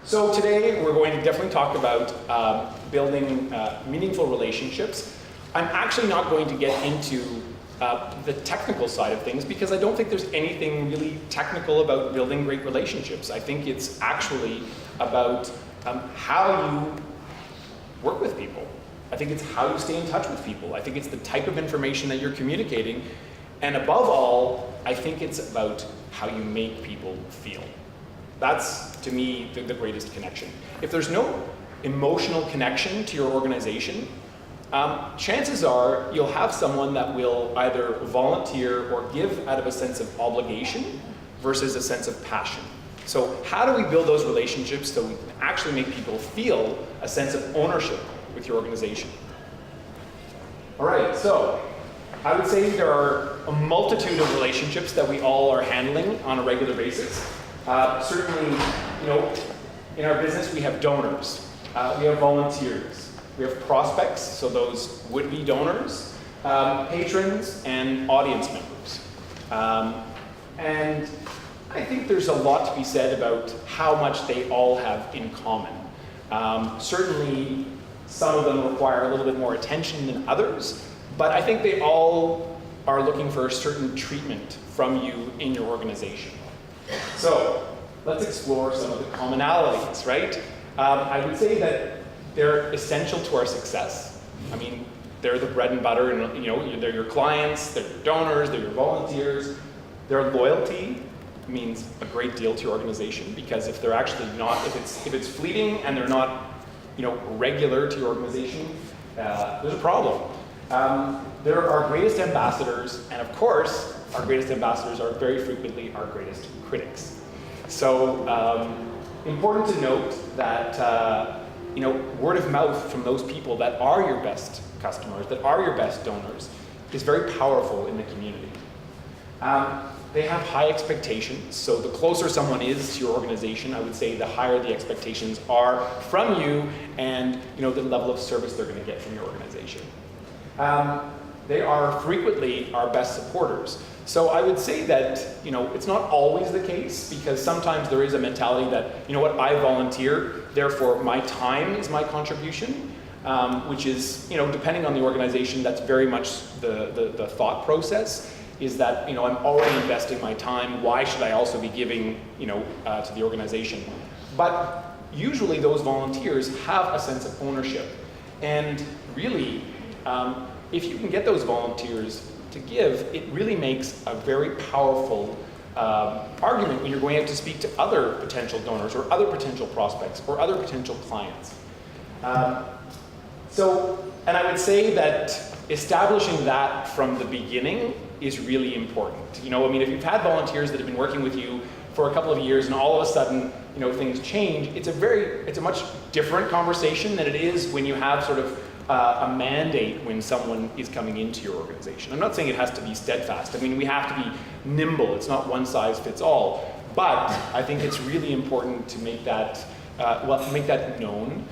So today we're going to definitely talk about building meaningful relationships. I'm actually not going to get into the technical side of things because I don't think there's anything really technical about building great relationships. I think it's actually about how you work with people. I think it's how you stay in touch with people. I think it's the type of information that you're communicating. And above all, I think it's about how you make people feel. That's, to me, the greatest connection. If there's no emotional connection to your organization, chances are you'll have someone that will either volunteer or give out of a sense of obligation versus a sense of passion. So how do we build those relationships so we can actually make people feel a sense of ownership with your organization? All right, so I would say there are a multitude of relationships that we all are handling on a regular basis. Certainly, in our business we have donors, we have volunteers, we have prospects, so those would-be donors, patrons, and audience members. And I think there's a lot to be said about how much they all have in common. Certainly, some of them require a little bit more attention than others, but I think they all are looking for a certain treatment from you in your organization. So let's explore some of the commonalities, right? I would say that they're essential to our success. I mean, they're the bread and butter, and they're your clients, they're your donors, they're your volunteers. Their loyalty means a great deal to your organization because if they're actually not, if it's fleeting and they're not, regular to your organization, there's a problem. They're our greatest ambassadors, and of course, our greatest ambassadors are very frequently our greatest critics. So important to note that word of mouth from those people that are your best customers, that are your best donors, is very powerful in the community. They have high expectations, so the closer someone is to your organization, I would say the higher the expectations are from you and the level of service they're going to get from your organization. They are frequently our best supporters. So I would say that, it's not always the case because sometimes there is a mentality that, I volunteer, therefore my time is my contribution, which is, depending on the organization, that's very much the thought process, is that, I'm already investing my time, why should I also be giving, to the organization? But usually those volunteers have a sense of ownership. And really, if you can get those volunteers to give, it really makes a very powerful argument when you're going out to speak to other potential donors or other potential prospects or other potential clients. And I would say that establishing that from the beginning is really important. If you've had volunteers that have been working with you for a couple of years and all of a sudden, things change, it's a much different conversation than it is when you have sort of a mandate when someone is coming into your organization. I'm not saying it has to be steadfast. I mean, we have to be nimble. It's not one size fits all. But I think it's really important to make that known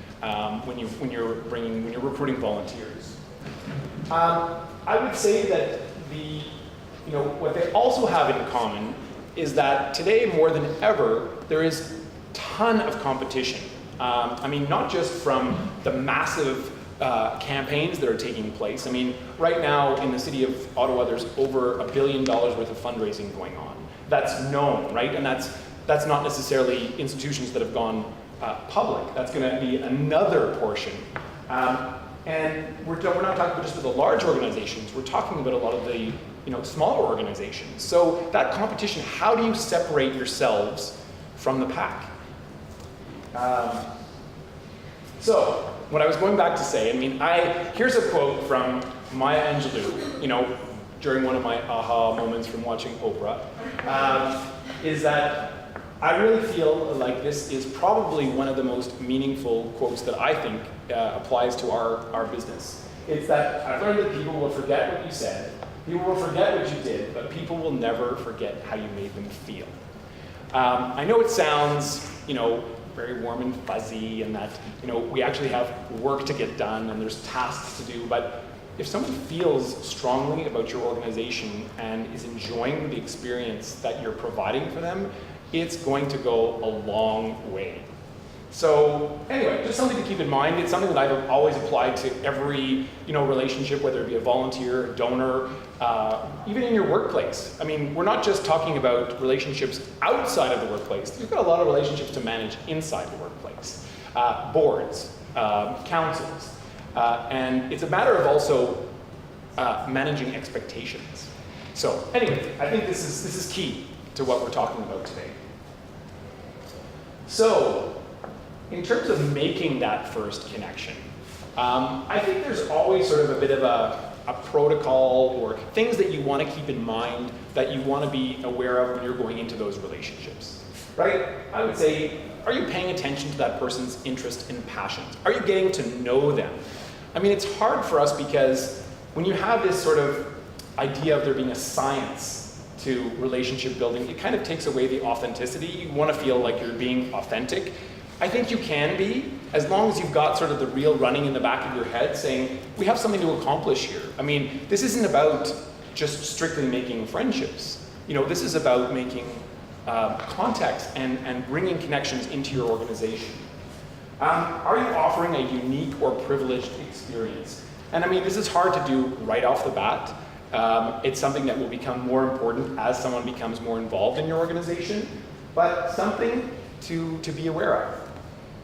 when you're recruiting volunteers. I would say that what they also have in common is that today more than ever there is a ton of competition. Not just from the massive campaigns that are taking place. Right now in the city of Ottawa, there's over $1 billion worth of fundraising going on. That's known, right? And that's not necessarily institutions that have gone public. That's going to be another portion. And we're not talking about just the large organizations. We're talking about a lot of the smaller organizations. So that competition, how do you separate yourselves from the pack? So what I was going back to say, here's a quote from Maya Angelou, during one of my aha moments from watching Oprah, is that I really feel like this is probably one of the most meaningful quotes that I think applies to our business. It's that I've learned that people will forget what you said, people will forget what you did, but people will never forget how you made them feel. I know it sounds, very warm and fuzzy, and that we actually have work to get done and there's tasks to do, but if someone feels strongly about your organization and is enjoying the experience that you're providing for them, it's going to go a long way. So anyway, just something to keep in mind. It's something that I've always applied to every relationship, whether it be a volunteer, a donor, even in your workplace. I mean, we're not just talking about relationships outside of the workplace. You've got a lot of relationships to manage inside the workplace. Boards, councils, and it's a matter of also managing expectations. So anyway, I think this is key to what we're talking about today. So, in terms of making that first connection, I think there's always sort of a bit of a protocol or things that you want to keep in mind that you want to be aware of when you're going into those relationships, right? I would say, are you paying attention to that person's interest and passions? Are you getting to know them? I mean, it's hard for us because when you have this sort of idea of there being a science to relationship building, it kind of takes away the authenticity. You want to feel like you're being authentic. I think you can be, as long as you've got sort of the reel running in the back of your head saying, we have something to accomplish here. I mean, this isn't about just strictly making friendships. This is about making contacts and bringing connections into your organization. Are you offering a unique or privileged experience? And I mean, this is hard to do right off the bat. It's something that will become more important as someone becomes more involved in your organization, but something to be aware of.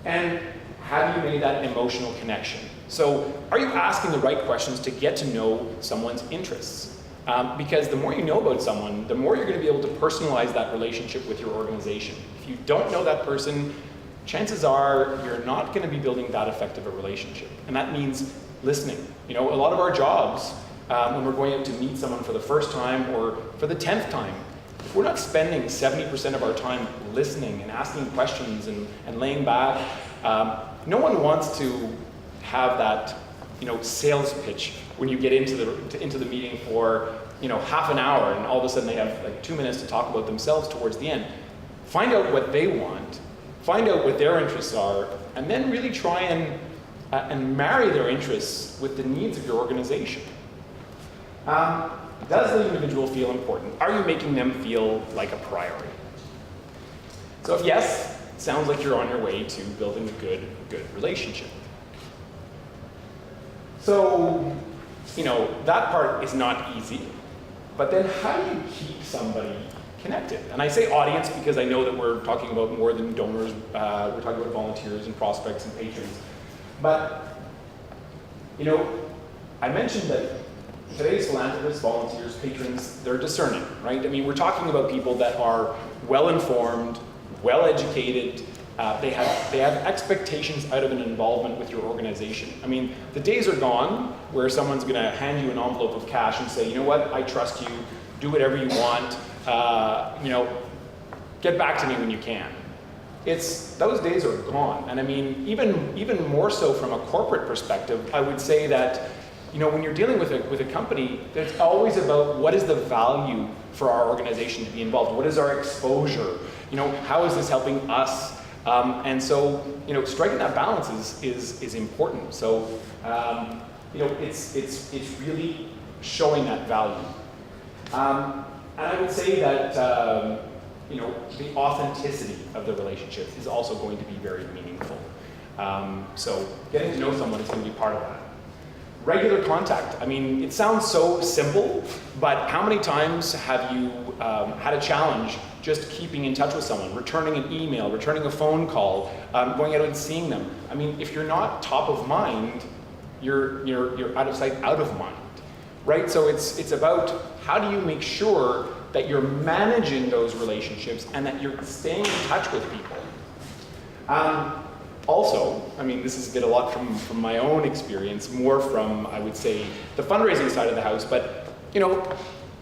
And have you made that emotional connection? So are you asking the right questions to get to know someone's interests? Because the more you know about someone, the more you're going to be able to personalize that relationship with your organization. If you don't know that person, chances are you're not going to be building that effective a relationship. And that means listening. A lot of our jobs, when we're going out to meet someone for the first time or for the 10th time, if we're not spending 70% of our time listening and asking questions and laying back, no one wants to have that sales pitch when you get into the meeting for half an hour and all of a sudden they have like 2 minutes to talk about themselves towards the end. Find out what they want, find out what their interests are, and then really try and marry their interests with the needs of your organization. Does the individual feel important? Are you making them feel like a priority? So if yes, it sounds like you're on your way to building a good relationship. So, that part is not easy, but then how do you keep somebody connected? And I say audience because I know that we're talking about more than donors, we're talking about volunteers and prospects and patrons. But, I mentioned that today's philanthropists, volunteers, patrons, they're discerning, right? I mean, we're talking about people that are well-informed, well-educated, they have expectations out of an involvement with your organization. I mean, the days are gone where someone's gonna hand you an envelope of cash and say, you know what, I trust you, do whatever you want, get back to me when you can. Those days are gone. And I mean, even more so from a corporate perspective, I would say that when you're dealing with a company, it's always about what is the value for our organization to be involved? What is our exposure? How is this helping us? And so, striking that balance is important. So, it's really showing that value. And I would say that the authenticity of the relationship is also going to be very meaningful. So, getting to know someone is going to be part of that. Regular contact. I mean, it sounds so simple, but how many times have you had a challenge just keeping in touch with someone, returning an email, returning a phone call, going out and seeing them? I mean, if you're not top of mind, you're out of sight, out of mind, right? So it's about how do you make sure that you're managing those relationships and that you're staying in touch with people. Also, I mean, this has been a lot from my own experience, more from, I would say, the fundraising side of the house, but,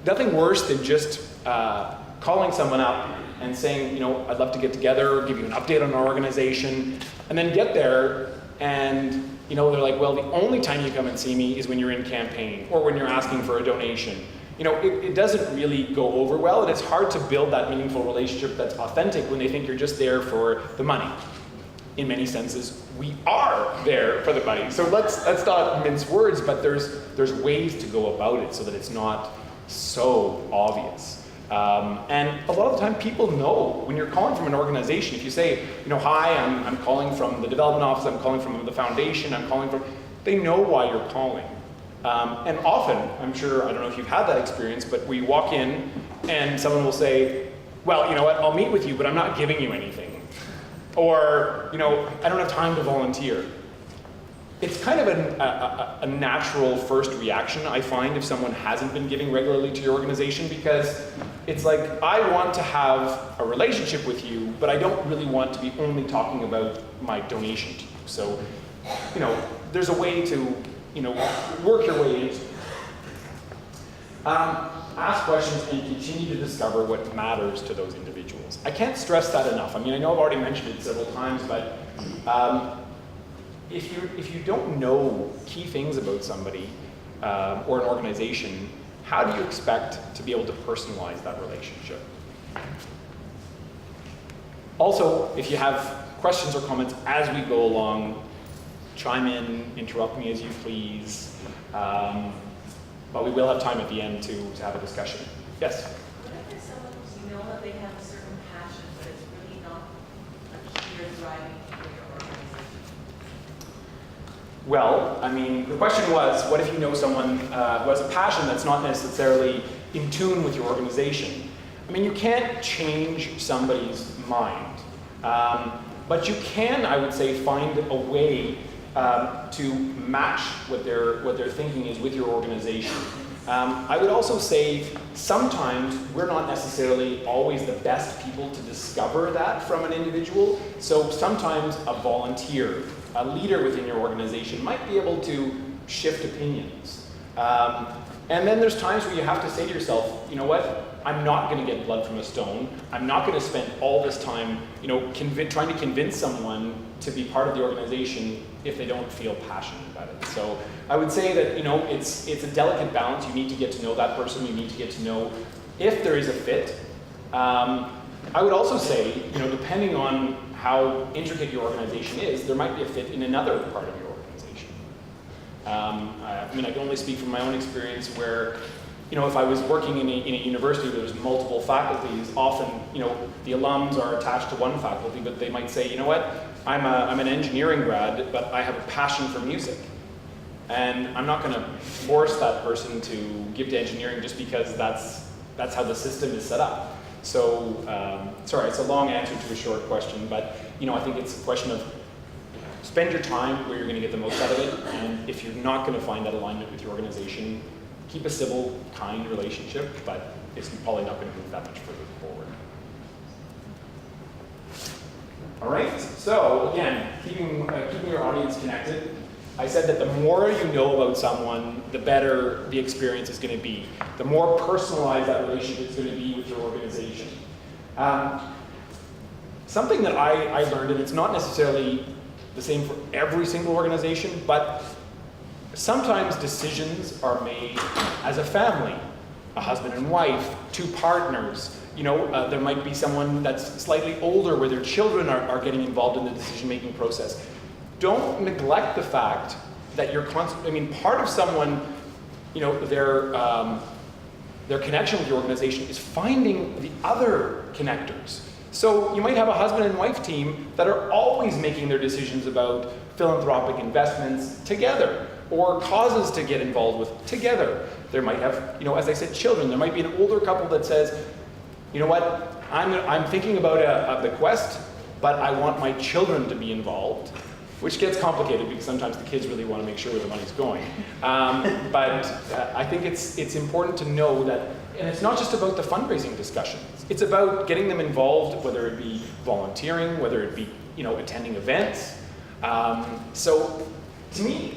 nothing worse than just calling someone up and saying, I'd love to get together, give you an update on our organization, and then get there and, they're like, well, the only time you come and see me is when you're in campaign or when you're asking for a donation. It doesn't really go over well, and it's hard to build that meaningful relationship that's authentic when they think you're just there for the money. In many senses, we are there for the money. So let's not mince words, but there's ways to go about it so that it's not so obvious. And a lot of the time people know when you're calling from an organization, if you say, hi, I'm calling from the development office, I'm calling from the foundation, they know why you're calling. And often, I'm sure, I don't know if you've had that experience, but we walk in and someone will say, well, you know what, I'll meet with you, but I'm not giving you anything. Or, I don't have time to volunteer. It's kind of a natural first reaction, I find, if someone hasn't been giving regularly to your organization, because it's like, I want to have a relationship with you, but I don't really want to be only talking about my donation to you. So, there's a way to, work your way into it. Ask questions and continue to discover what matters to those individuals. I can't stress that enough. I know I've already mentioned it several times, but if you don't know key things about somebody or an organization, how do you expect to be able to personalize that relationship? Also, if you have questions or comments as we go along, chime in, interrupt me as you please. But we will have time at the end to have a discussion. Yes? What if there's someone who that they have a certain passion, but it's really not a clear driving for your organization? Well, the question was, what if you know someone who has a passion that's not necessarily in tune with your organization? You can't change somebody's mind. But you can, I would say, find a way to match what their thinking is with your organization. I would also say sometimes we're not necessarily always the best people to discover that from an individual. So sometimes a volunteer, a leader within your organization might be able to shift opinions. And then there's times where you have to say to yourself, you know what? I'm not going to get blood from a stone. I'm not going to spend all this time, trying to convince someone to be part of the organization if they don't feel passionate about it. So I would say that, it's a delicate balance. You need to get to know that person. You need to get to know if there is a fit. I would also say, depending on how intricate your organization is, there might be a fit in another part of your organization. I can only speak from my own experience where, if I was working in a university where there's multiple faculties, often, the alums are attached to one faculty, but they might say, you know what, I'm an engineering grad, but I have a passion for music. And I'm not going to force that person to give to engineering just because that's how the system is set up. So, sorry, it's a long answer to a short question, but, I think it's a question of spend your time where you're going to get the most out of it, and if you're not going to find that alignment with your organization, keep a civil, kind relationship, but it's probably not going to move that much further forward. All right, so again, keeping your audience connected. I said that the more you know about someone, the better the experience is going to be. The more personalized that relationship is going to be with your organization. Something that I learned, and it's not necessarily the same for every single organization, but sometimes decisions are made as a family, a husband and wife, two partners. There might be someone that's slightly older where their children are getting involved in the decision-making process. Don't neglect the fact that you're part of someone, their connection with your organization is finding the other connectors. So you might have a husband and wife team that are always making their decisions about philanthropic investments together, or causes to get involved with together. There might have, as I said, children. There might be an older couple that says, you know what, I'm thinking about a bequest, but I want my children to be involved, which gets complicated because sometimes the kids really want to make sure where the money's going. But I think it's important to know that, and it's not just about the fundraising discussions. It's about getting them involved, whether it be volunteering, whether it be attending events. So to me,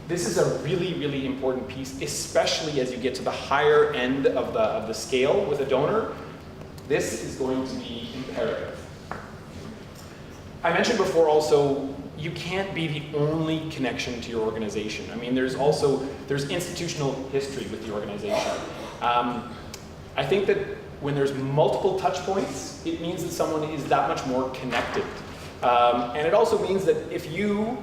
this is a really, really important piece, especially as you get to the higher end of the scale with a donor. This is going to be imperative. I mentioned before also, you can't be the only connection to your organization. There's institutional history with the organization. I think that when there's multiple touch points, it means that someone is that much more connected. And it also means that if you,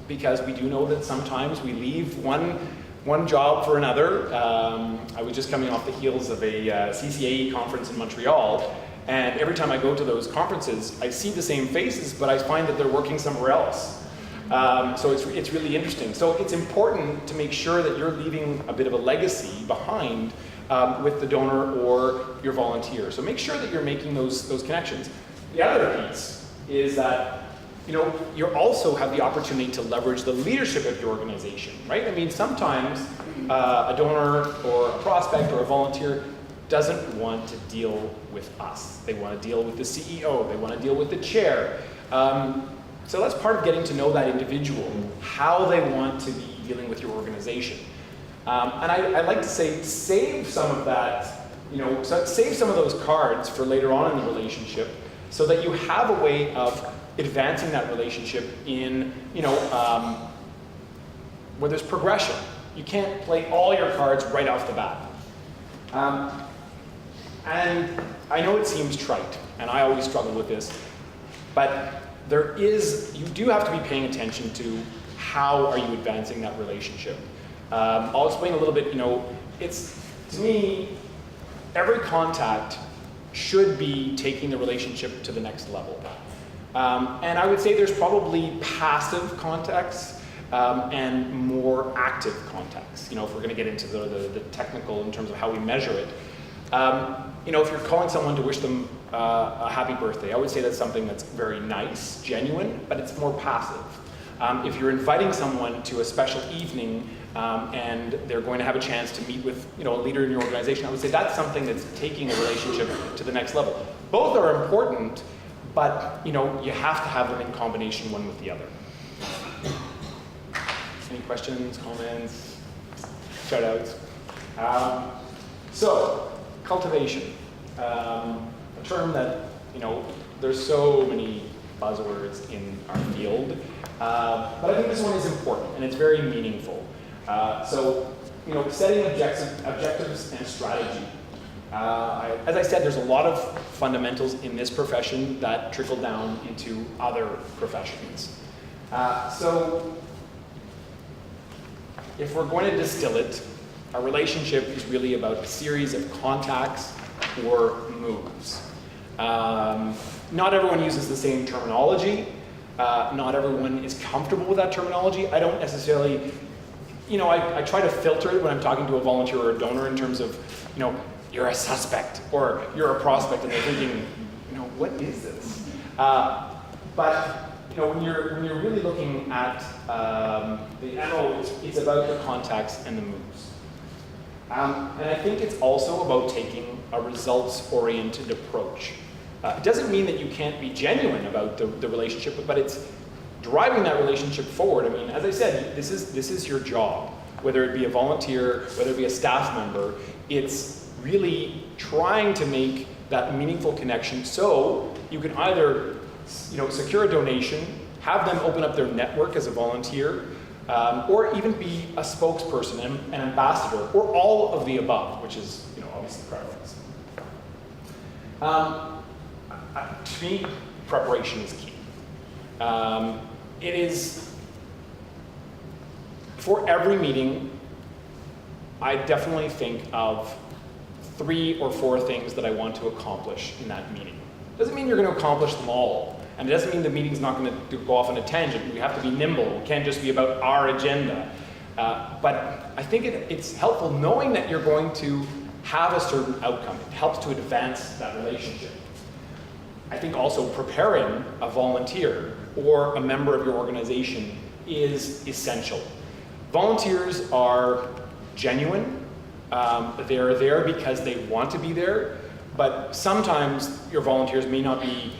because we do know that sometimes we leave one one job for another. I was just coming off the heels of a CCAE conference in Montreal, and every time I go to those conferences, I see the same faces, but I find that they're working somewhere else. So it's really interesting. So it's important to make sure that you're leaving a bit of a legacy behind with the donor or your volunteer. So make sure that you're making those connections. The other piece is that you also have the opportunity to leverage the leadership of your organization, right? I mean, sometimes a donor or a prospect or a volunteer doesn't want to deal with us. They want to deal with the CEO. They want to deal with the chair. So that's part of getting to know that individual, how they want to be dealing with your organization. And I like to say, save some of that, save some of those cards for later on in the relationship so that you have a way of advancing that relationship in, where there's progression. You can't play all your cards right off the bat. And I know it seems trite, and I always struggle with this, but you do have to be paying attention to how are you advancing that relationship. I'll explain a little bit, to me, every contact should be taking the relationship to the next level. And I would say there's probably passive contacts and more active contacts, if we're going to get into the technical in terms of how we measure it. If you're calling someone to wish them a happy birthday, I would say that's something that's very nice, genuine, but it's more passive. If you're inviting someone to a special evening and they're going to have a chance to meet with a leader in your organization, I would say that's something that's taking a relationship to the next level. Both are important, but you have to have them in combination, one with the other. Any questions, comments, shout outs? So, cultivation. A term that, there's so many buzzwords in our field, but I think this one is important and it's very meaningful. So, setting objectives and strategy. As I said, there's a lot of fundamentals in this profession that trickle down into other professions. So, if we're going to distill it, a relationship is really about a series of contacts or moves. Not everyone uses the same terminology. Not everyone is comfortable with that terminology. I don't necessarily, I try to filter it when I'm talking to a volunteer or a donor in terms of, you're a suspect or you're a prospect, and they're thinking, what is this? But when you're really looking at the MO, it's about the contacts and the moves. And I think it's also about taking a results-oriented approach. It doesn't mean that you can't be genuine about the relationship, but it's driving that relationship forward. I mean, as I said, this is your job. Whether it be a volunteer, whether it be a staff member, it's really trying to make that meaningful connection so you can either secure a donation, have them open up their network as a volunteer, or even be a spokesperson, an ambassador, or all of the above, which is obviously preference. To me, preparation is key. It is, for every meeting, I definitely think of 3 or 4 things that I want to accomplish in that meeting. Doesn't mean you're going to accomplish them all. And it doesn't mean the meeting's not going to go off on a tangent. We have to be nimble. It can't just be about our agenda. But I think it's helpful knowing that you're going to have a certain outcome. It helps to advance that relationship. I think also preparing a volunteer or a member of your organization is essential. Volunteers are genuine. They're there because they want to be there. But sometimes your volunteers may not be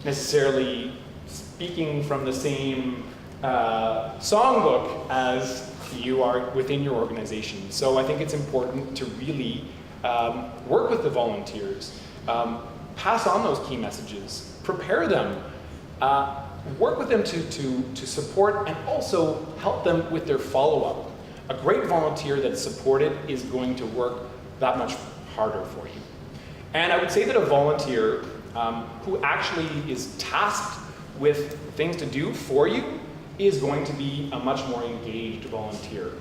necessarily speaking from the same songbook as you are within your organization. So I think it's important to really work with the volunteers, pass on those key messages, prepare them, work with them to support and also help them with their follow-up. A great volunteer that's supported is going to work that much harder for you. And I would say that a volunteer who actually is tasked with things to do for you is going to be a much more engaged volunteer.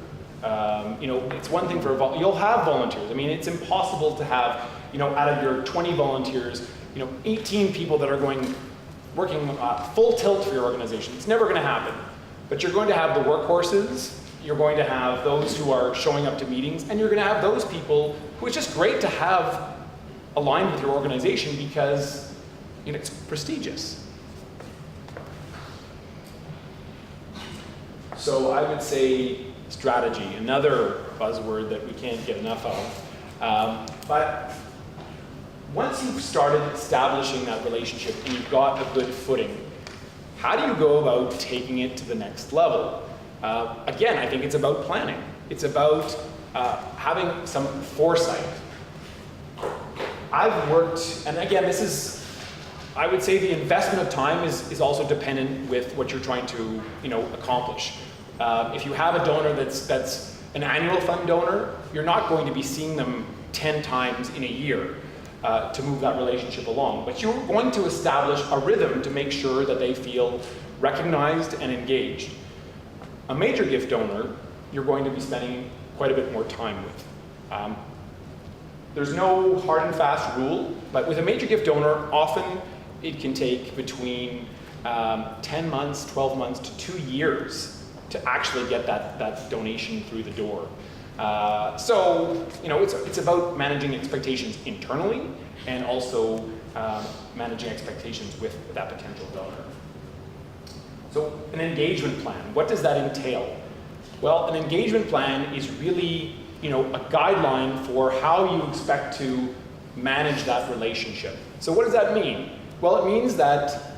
It's one thing for you'll have volunteers. I mean, it's impossible to have, out of your 20 volunteers, 18 people that are working full tilt for your organization. It's never going to happen. But you're going to have the workhorses. You're going to have those who are showing up to meetings, and you're going to have those people who it's just great to have aligned with your organization because it's prestigious. So I would say strategy, another buzzword that we can't get enough of. But once you've started establishing that relationship and you've got a good footing, how do you go about taking it to the next level? Again, I think it's about planning. It's about having some foresight. I've worked, and again, I would say the investment of time is also dependent with what you're trying to accomplish. If you have a donor that's an annual fund donor, you're not going to be seeing them 10 times in a year to move that relationship along. But you're going to establish a rhythm to make sure that they feel recognized and engaged. A major gift donor, you're going to be spending quite a bit more time with. There's no hard and fast rule, but with a major gift donor, often it can take between 10 months, 12 months to 2 years to actually get that donation through the door. So it's about managing expectations internally and also managing expectations with that potential donor. So an engagement plan, what does that entail? Well, an engagement plan is really a guideline for how you expect to manage that relationship. So what does that mean? Well, it means that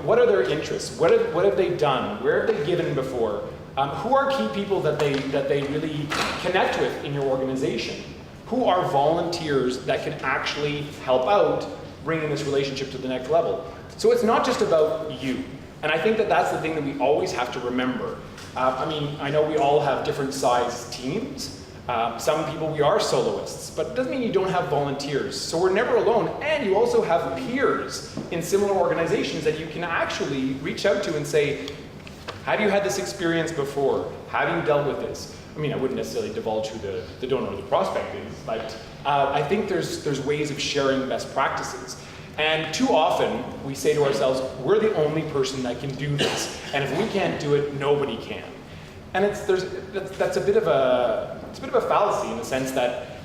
what are their interests? What have they done? Where have they given before? Who are key people that they really connect with in your organization? Who are volunteers that can actually help out bringing this relationship to the next level? So it's not just about you. And I think that's the thing that we always have to remember. I know we all have different size teams. Some people, we are soloists, but it doesn't mean you don't have volunteers. So we're never alone, and you also have peers in similar organizations that you can actually reach out to and say, have you had this experience before? Have you dealt with this? I wouldn't necessarily divulge who the donor or the prospect is, but I think there's ways of sharing best practices. And too often, we say to ourselves, we're the only person that can do this, and if we can't do it, nobody can. And that's a bit of a fallacy in the sense that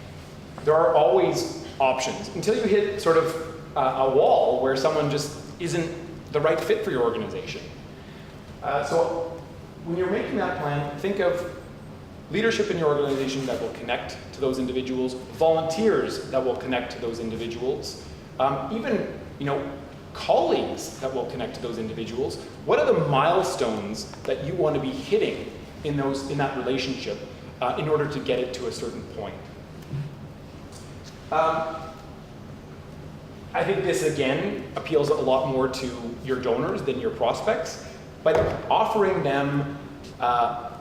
there are always options until you hit sort of a wall where someone just isn't the right fit for your organization. So when you're making that plan, think of leadership in your organization that will connect to those individuals, volunteers that will connect to those individuals, even colleagues that will connect to those individuals. What are the milestones that you want to be hitting in that relationship in order to get it to a certain point? I think this again appeals a lot more to your donors than your prospects, but offering them a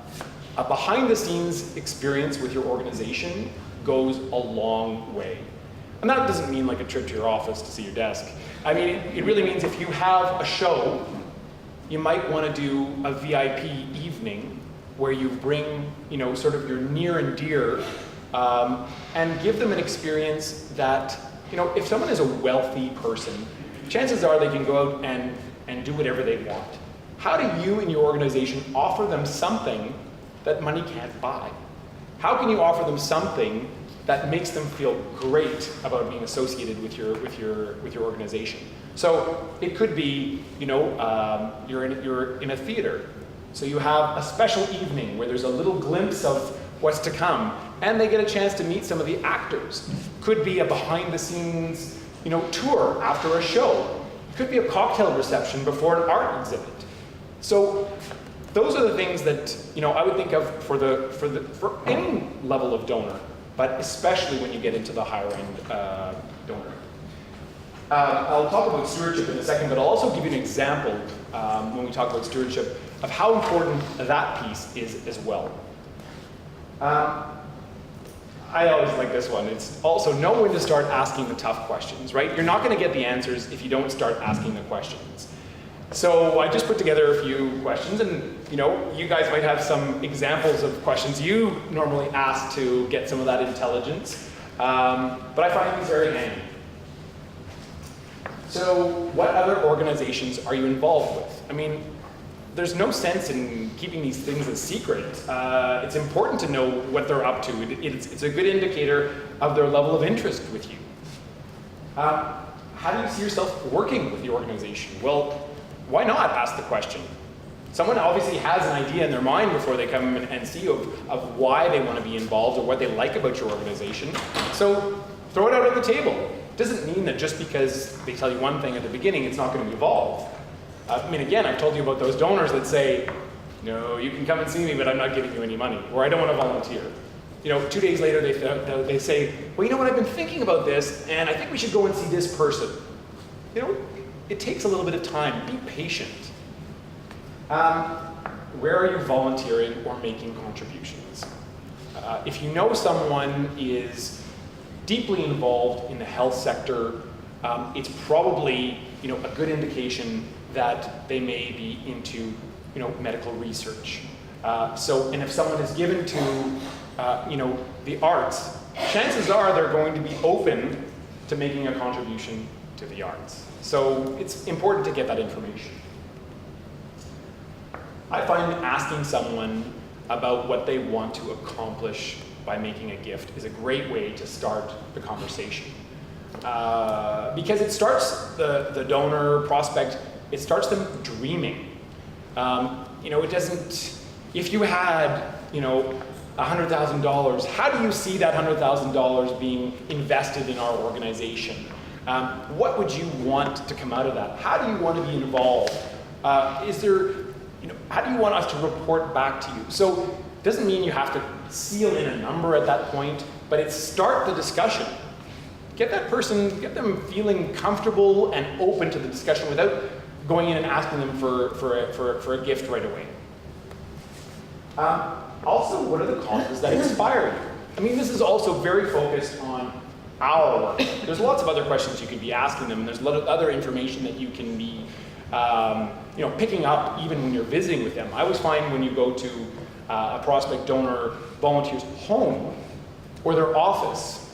behind-the-scenes experience with your organization goes a long way. And that doesn't mean like a trip to your office to see your desk. It really means if you have a show, you might want to do a VIP evening where you bring, sort of your near and dear, and give them an experience that, if someone is a wealthy person, chances are they can go out and do whatever they want. How do you and your organization offer them something that money can't buy? How can you offer them something that makes them feel great about being associated with your organization? So it could be, you're in a theater, so you have a special evening where there's a little glimpse of what's to come, and they get a chance to meet some of the actors. Could be a behind-the-scenes, tour after a show. Could be a cocktail reception before an art exhibit. So those are the things that I would think of for any level of donor, but especially when you get into the higher end donor. I'll talk about stewardship in a second, but I'll also give you an example when we talk about stewardship of how important that piece is as well. I always like this one. It's also know when to start asking the tough questions, right? You're not going to get the answers if you don't start asking the questions. So I just put together a few questions, and you guys might have some examples of questions you normally ask to get some of that intelligence, but I find these very handy. So what other organizations are you involved with? I mean, there's no sense in keeping these things a secret. It's important to know what they're up to. It's a good indicator of their level of interest with you. How do you see yourself working with the organization? Well, why not ask the question? Someone obviously has an idea in their mind before they come and see of why they want to be involved or what they like about your organization. So throw it out on the table. Doesn't mean that just because they tell you one thing at the beginning, it's not going to evolve. I mean, again, I've told you about those donors that say, no, you can come and see me, but I'm not giving you any money, or I don't want to volunteer. 2 days later, they say, well, you know what, I've been thinking about this, and I think we should go and see this person. It takes a little bit of time. Be patient. Where are you volunteering or making contributions? If you know someone is deeply involved in the health sector, it's probably a good indication that they may be into medical research. And if someone is given to the arts, chances are they're going to be open to making a contribution to the arts. So it's important to get that information. I find asking someone about what they want to accomplish by making a gift is a great way to start the conversation. Because it starts the donor prospect, it starts them dreaming. It doesn't, if you had, $100,000, how do you see that $100,000 being invested in our organization? What would you want to come out of that? How do you want to be involved? How do you want us to report back to you? So it doesn't mean you have to seal in a number at that point, but it's start the discussion. Get them feeling comfortable and open to the discussion without going in and asking them for a gift right away. Also, what are the causes that inspire you? I mean, this is also very focused on our work. There's lots of other questions you could be asking them, and there's a lot of other information that you can be picking up even when you're visiting with them. I always find when you go to a prospect donor volunteer's home or their office,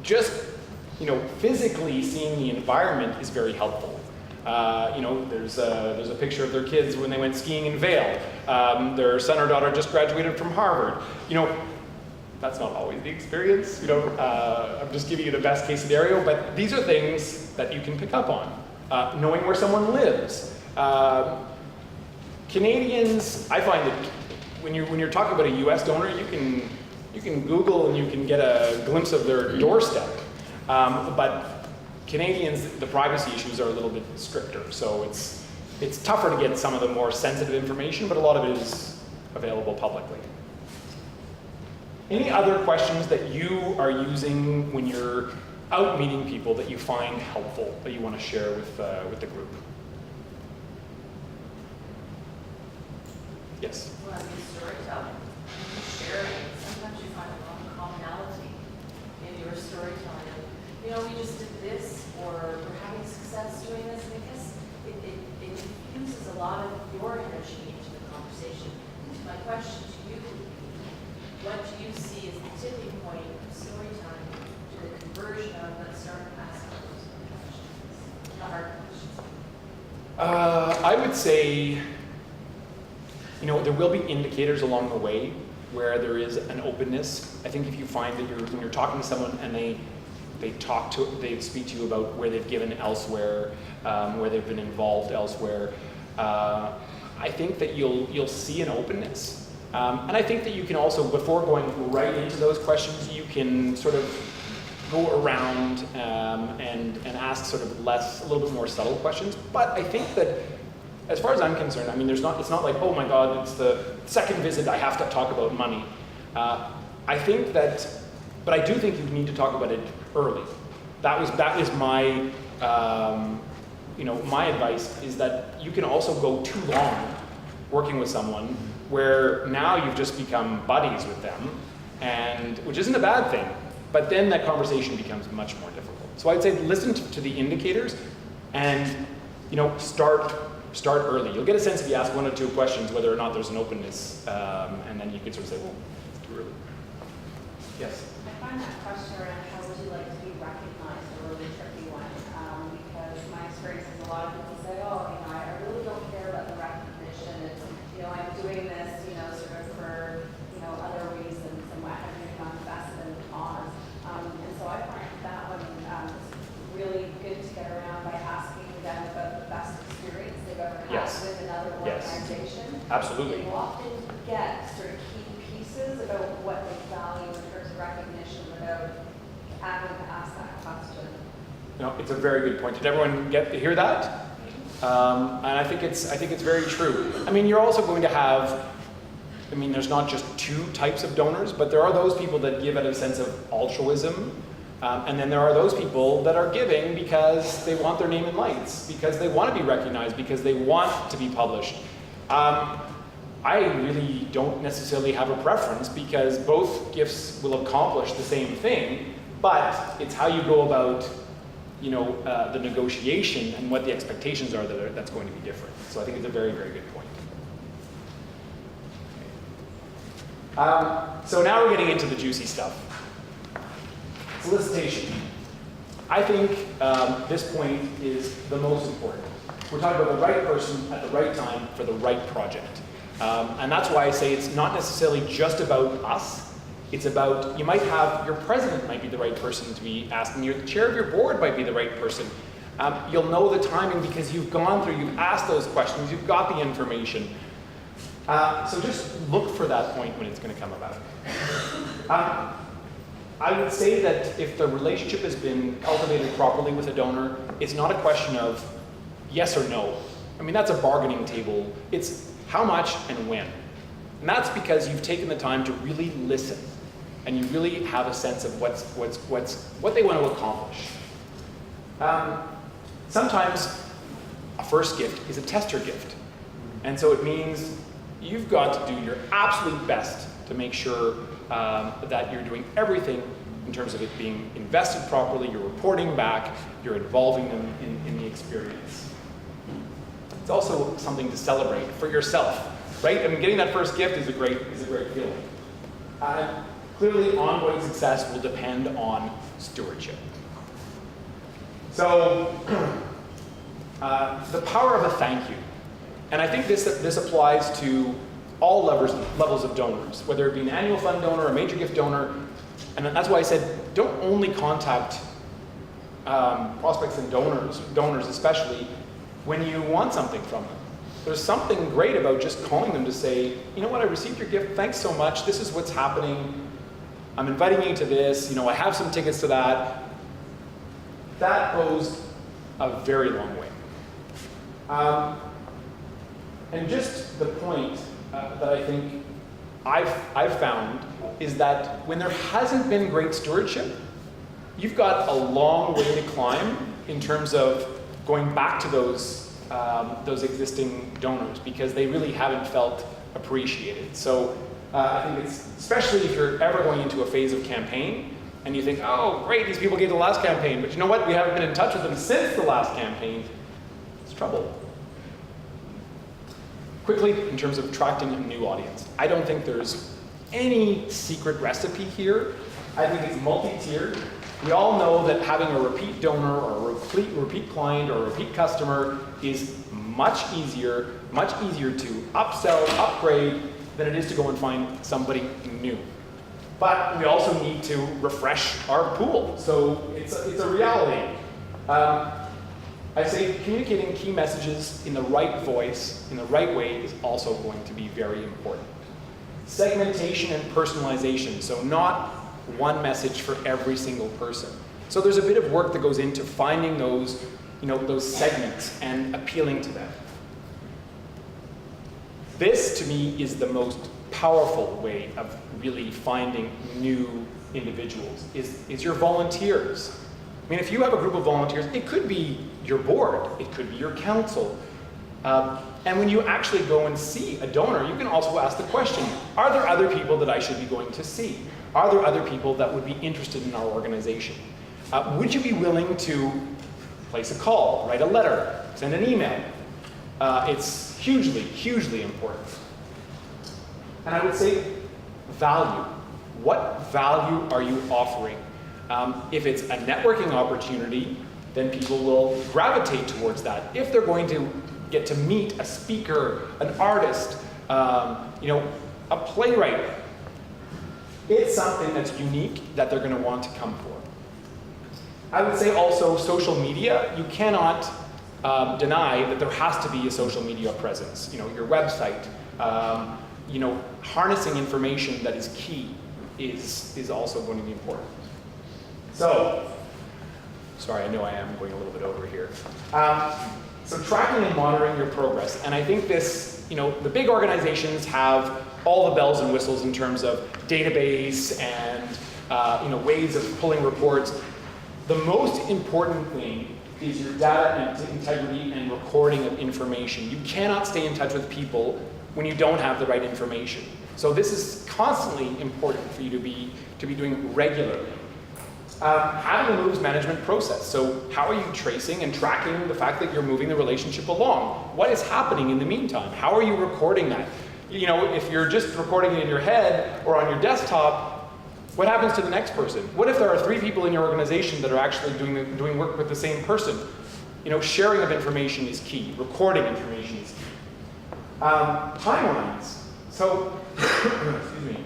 just physically seeing the environment is very helpful. There's a picture of their kids when they went skiing in Vail. Their son or daughter just graduated from Harvard. That's not always the experience. I'm just giving you the best case scenario, but these are things that you can pick up on. Knowing where someone lives. Canadians, I find that when you're talking about a U.S. donor, you can Google and you can get a glimpse of their doorstep. But Canadians, the privacy issues are a little bit stricter, so it's tougher to get some of the more sensitive information, but a lot of it is available publicly. Any other questions that you are using when you're out meeting people that you find helpful, that you want to share with the group? Yes? Well, I mean, storytelling, sharing. Sometimes you find a lot of commonality in your storytelling. We just did this, or we're having success doing this, and I guess it infuses a lot of your energy into the conversation. My question to you would be, what do you see as the tipping point of storytelling to the conversion of, let's start asking those questions, the hard questions? I would say, there will be indicators along the way where there is an openness. I think if you find that when you're talking to someone and they speak to you about where they've given elsewhere, where they've been involved elsewhere, I think that you'll see an openness. And I think that you can also, before going right into those questions, you can sort of go around and ask sort of a little bit more subtle questions. But I think that, as far as I'm concerned, I mean, it's not like, oh my God, it's the second visit, I have to talk about money. But I do think you need to talk about it early. That is my, my advice is that you can also go too long working with someone where now you've just become buddies with them, which isn't a bad thing, but then that conversation becomes much more difficult. So I'd say listen to the indicators and start start early. You'll get a sense if you ask 1 or 2 questions whether or not there's an openness, and then you can sort of say, well, it's too early. Yes? I find that question around how would you like to be recognized a really tricky one, because my experience is a lot of people say, oh, I really don't care about the recognition. It's, I'm doing this, sort of for, other reasons and what have you, not invested in the cause. And so I find that one really good to get around by asking them about the best experience they've ever had Yes. with another Yes. organization. Absolutely. You often get sort of key pieces about what they value in terms of recognition without having to ask that question. It's a very good point. Did everyone hear that? And I think it's very true. I mean, you're also going to have, there's not just 2 types of donors, but there are those people that give out a sense of altruism, and then there are those people that are giving because they want their name in lights, because they want to be recognized, because they want to be published. I really don't necessarily have a preference because both gifts will accomplish the same thing, but it's how you go about the negotiation and what the expectations are that's going to be different. So I think it's a very, very good point. So now we're getting into the juicy stuff. Solicitation. I think this point is the most important. We're talking about the right person at the right time for the right project. And that's why I say it's not necessarily just about us. It's about, you might have, your president might be the right person to be asking, the chair of your board might be the right person. You'll know the timing because you've gone through, you've asked those questions, you've got the information. So just look for that point when it's going to come about. I would say that if the relationship has been cultivated properly with a donor, it's not a question of yes or no. That's a bargaining table. It's how much and when. And that's because you've taken the time to really listen and you really have a sense of what they want to accomplish. Sometimes a first gift is a tester gift. And so it means you've got to do your absolute best to make sure that you're doing everything in terms of it being invested properly, you're reporting back, you're involving them in the experience. It's also something to celebrate for yourself, right? Getting that first gift is a great feeling. Clearly, ongoing success will depend on stewardship. So, the power of a thank you. And I think this applies to all levels of donors, whether it be an annual fund donor, a major gift donor. And that's why I said, don't only contact prospects and donors especially, when you want something from them. There's something great about just calling them to say, you know what, I received your gift, thanks so much, this is what's happening, I'm inviting you to this, I have some tickets to that. That goes a very long way. And just the point that I think I've found is that when there hasn't been great stewardship, you've got a long way to climb in terms of going back to those existing donors because they really haven't felt appreciated. So I think it's, especially if you're ever going into a phase of campaign and you think, oh, great, these people gave the last campaign, but you know what, we haven't been in touch with them since the last campaign, it's trouble. Quickly, in terms of attracting a new audience, I don't think there's any secret recipe here. I think it's multi-tiered. We all know that having a repeat donor or a repeat client or a repeat customer is much easier to upsell, upgrade, than it is to go and find somebody new. But we also need to refresh our pool, so it's a reality. I say communicating key messages in the right voice, in the right way, is also going to be very important. Segmentation and personalization, so not one message for every single person. So there's a bit of work that goes into finding those, those segments and appealing to them. This, to me, is the most powerful way of really finding new individuals, is your volunteers. If you have a group of volunteers, it could be your board, it could be your council. And when you actually go and see a donor, you can also ask the question, are there other people that I should be going to see? Are there other people that would be interested in our organization? Would you be willing to place a call, write a letter, send an email? It's hugely, hugely important. And I would say value. What value are you offering? If it's a networking opportunity, then people will gravitate towards that. If they're going to get to meet a speaker, an artist, a playwright, it's something that's unique that they're going to want to come for. I would say also social media. You cannot deny that there has to be a social media presence. Your website, harnessing information that is key is also going to be important. So, sorry, I know I am going a little bit over here. So tracking and monitoring your progress. And I think this, the big organizations have all the bells and whistles in terms of database and ways of pulling reports. The most important thing is your data integrity and recording of information. You cannot stay in touch with people when you don't have the right information. So this is constantly important for you to be doing regularly. Having a moves management process. So how are you tracing and tracking the fact that you're moving the relationship along? What is happening in the meantime? How are you recording that? If you're just recording it in your head or on your desktop, what happens to the next person? What if there are 3 people in your organization that are actually doing work with the same person? Sharing of information is key. Recording information is key. Timelines. So, excuse me.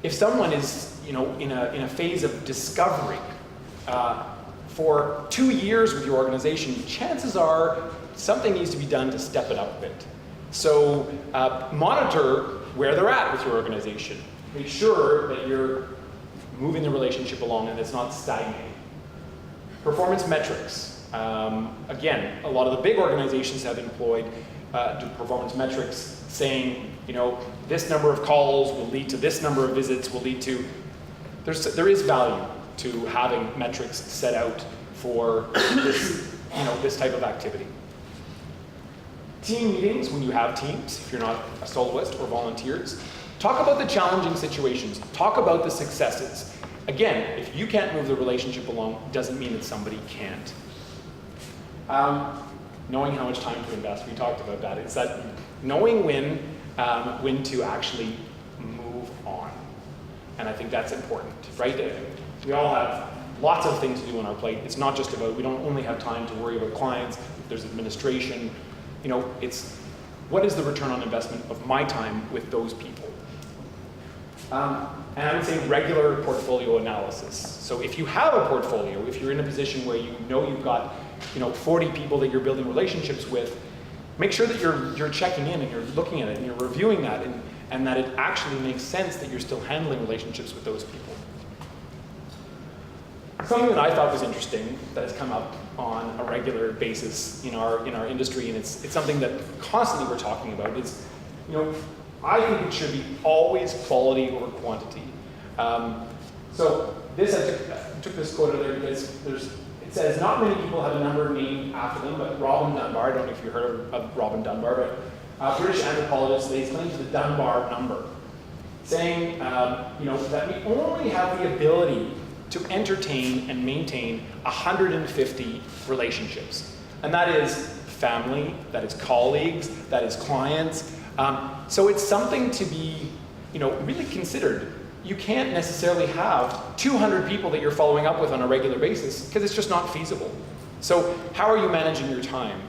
If someone is, in a phase of discovery for 2 years with your organization, chances are something needs to be done to step it up a bit. So monitor where they're at with your organization. Make sure that you're moving the relationship along and it's not stagnating. Performance metrics. Again, a lot of the big organizations have employed performance metrics saying, this number of calls will lead to this number of visits, will lead to... There is value to having metrics set out for this, this type of activity. Team meetings, when you have teams, if you're not a soloist or volunteers, talk about the challenging situations. Talk about the successes. Again, if you can't move the relationship along, doesn't mean that somebody can't. Knowing how much time to invest, we talked about that. It's that knowing when to actually move on. And I think that's important, right? We all have lots of things to do on our plate. It's not just about, we don't only have time to worry about clients, there's administration. It's what is the return on investment of my time with those people? And I would say regular portfolio analysis. So if you have a portfolio, if you're in a position where you've got 40 people that you're building relationships with, make sure that you're checking in and you're looking at it and you're reviewing that and that it actually makes sense that you're still handling relationships with those people. Something that I thought was interesting that has come up on a regular basis in our industry, and it's something that constantly we're talking about, is, I think it should be always quality over quantity. So this, I took this quote out there because it says, not many people have a number named after them, but Robin Dunbar, I don't know if you heard of Robin Dunbar, but British anthropologist lays claim to the Dunbar number, saying that we only have the ability to entertain and maintain 150 relationships. And that is family, that is colleagues, that is clients. So it's something to be really considered. You can't necessarily have 200 people that you're following up with on a regular basis because it's just not feasible. So how are you managing your time?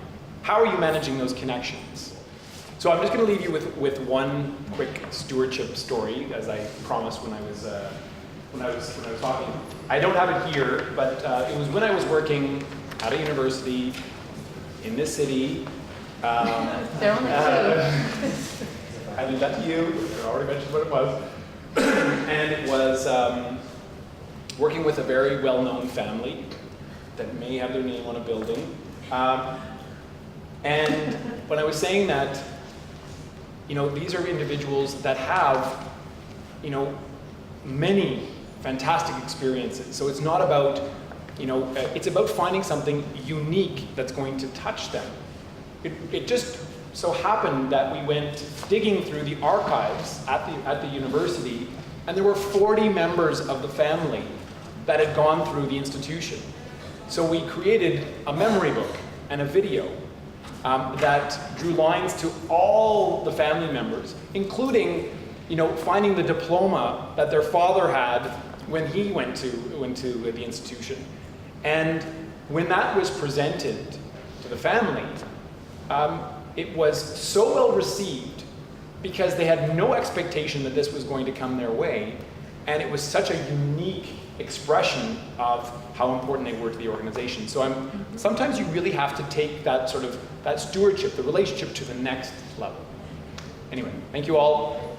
How are you managing those connections? So I'm just going to leave you with one quick stewardship story, as I promised when I was talking. I don't have it here, but it was when I was working at a university in this city. There only two. I leave that to you. I already mentioned what it was. And it was working with a very well-known family that may have their name on a building. And when I was saying that, these are individuals that have, many fantastic experiences. So it's not about, it's about finding something unique that's going to touch them. It just so happened that we went digging through the archives at the university, and there were 40 members of the family that had gone through the institution. So we created a memory book and a video that drew lines to all the family members, including, finding the diploma that their father had when he went to the institution. And when that was presented to the family, it was so well received because they had no expectation that this was going to come their way. And it was such a unique expression of how important they were to the organization. So sometimes you really have to take that stewardship, the relationship, to the next level. Anyway, thank you all.